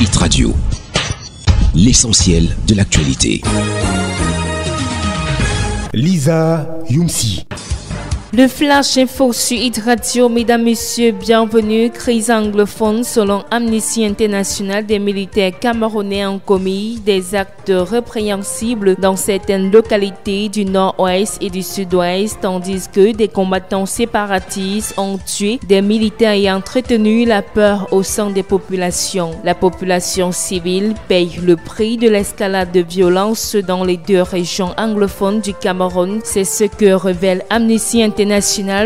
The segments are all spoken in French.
Hit Radio, l'essentiel de l'actualité. Lisa Youmsi. Le Flash Info sur Hit Radio, mesdames, messieurs, bienvenue. Crise anglophone. Selon Amnesty International, des militaires camerounais ont commis des actes répréhensibles dans certaines localités du nord-ouest et du sud-ouest, tandis que des combattants séparatistes ont tué des militaires et entretenu la peur au sein des populations. La population civile paye le prix de l'escalade de violence dans les deux régions anglophones du Cameroun. C'est ce que révèle Amnesty International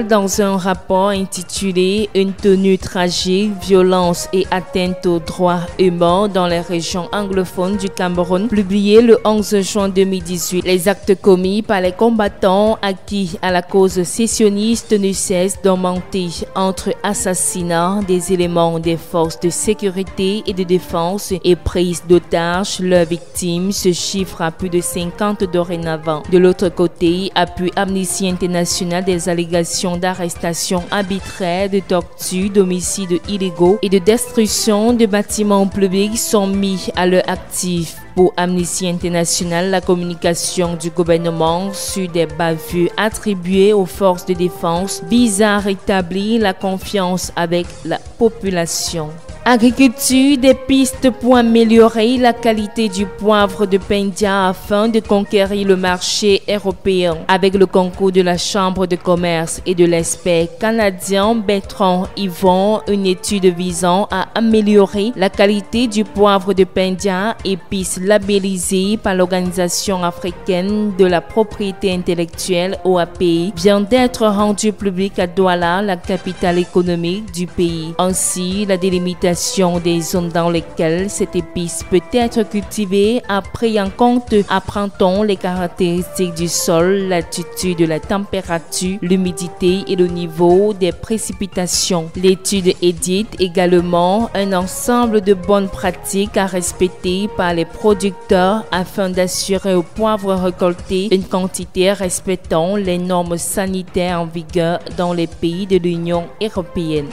dans un rapport intitulé « Une tenue tragique, violence et atteinte aux droits humains dans les régions anglophones du Cameroun » publié le 11 juin 2018. Les actes commis par les combattants acquis à la cause sécessionniste ne cessent d'augmenter entre assassinats des éléments des forces de sécurité et de défense et prise d'otages. Leurs victimes se chiffrent à plus de 50 dorénavant. De l'autre côté, appui Amnesty International des allégations d'arrestation arbitraire, de torture, d'homicides illégaux et de destruction de bâtiments publics sont mis à leur actif. Pour Amnesty International, la communication du gouvernement sur des bavures attribuées aux forces de défense vise à rétablir la confiance avec la population. Agriculture, des pistes pour améliorer la qualité du poivre de Pendia afin de conquérir le marché européen. Avec le concours de la Chambre de commerce et de l'expert canadien Bertrand Yvon, une étude visant à améliorer la qualité du poivre de Pendia, épice labellisée par l'Organisation africaine de la propriété intellectuelle OAPI, vient d'être rendue publique à Douala, la capitale économique du pays. Ainsi, la délimitation des zones dans lesquelles cette épice peut être cultivée a pris en compte, apprend-on, les caractéristiques du sol, l'altitude, la température, l'humidité et le niveau des précipitations. L'étude édite également un ensemble de bonnes pratiques à respecter par les producteurs afin d'assurer au poivre récolté une quantité respectant les normes sanitaires en vigueur dans les pays de l'Union européenne.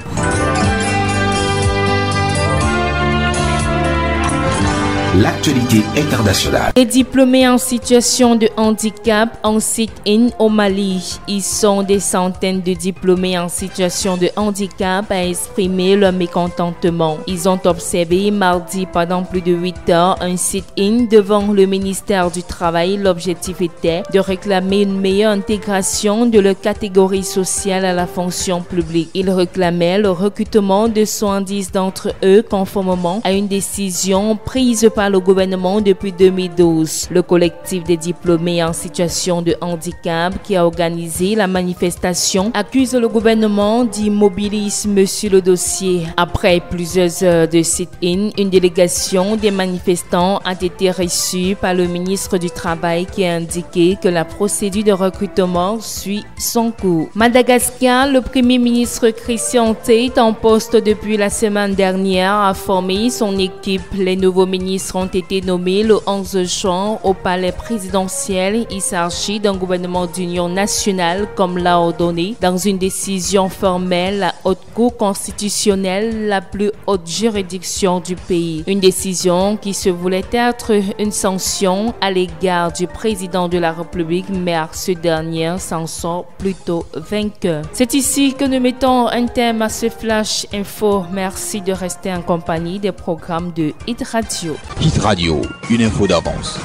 L'actualité internationale. Les diplômés en situation de handicap en sit-in au Mali. Ils sont des centaines de diplômés en situation de handicap à exprimer leur mécontentement. Ils ont observé mardi pendant plus de 8 heures un sit-in devant le ministère du Travail. L'objectif était de réclamer une meilleure intégration de leur catégorie sociale à la fonction publique. Ils réclamaient le recrutement de 70 d'entre eux conformément à une décision prise par le gouvernement depuis 2012. Le collectif des diplômés en situation de handicap qui a organisé la manifestation accuse le gouvernement d'immobilisme sur le dossier. Après plusieurs heures de sit-in, une délégation des manifestants a été reçue par le ministre du Travail qui a indiqué que la procédure de recrutement suit son cours. Madagascar, le premier ministre Christian Tate, en poste depuis la semaine dernière, a formé son équipe. Les nouveaux ministres ont été nommés le 11 juin au palais présidentiel. Il s'agit d'un gouvernement d'union nationale comme l'a ordonné dans une décision formelle la haute cour constitutionnelle, la plus haute juridiction du pays. Une décision qui se voulait être une sanction à l'égard du président de la République, mais ce dernier s'en sort plutôt vainqueur. C'est ici que nous mettons un terme à ce Flash Info. Merci de rester en compagnie des programmes de Hit Radio. Hit Radio, une info d'avance.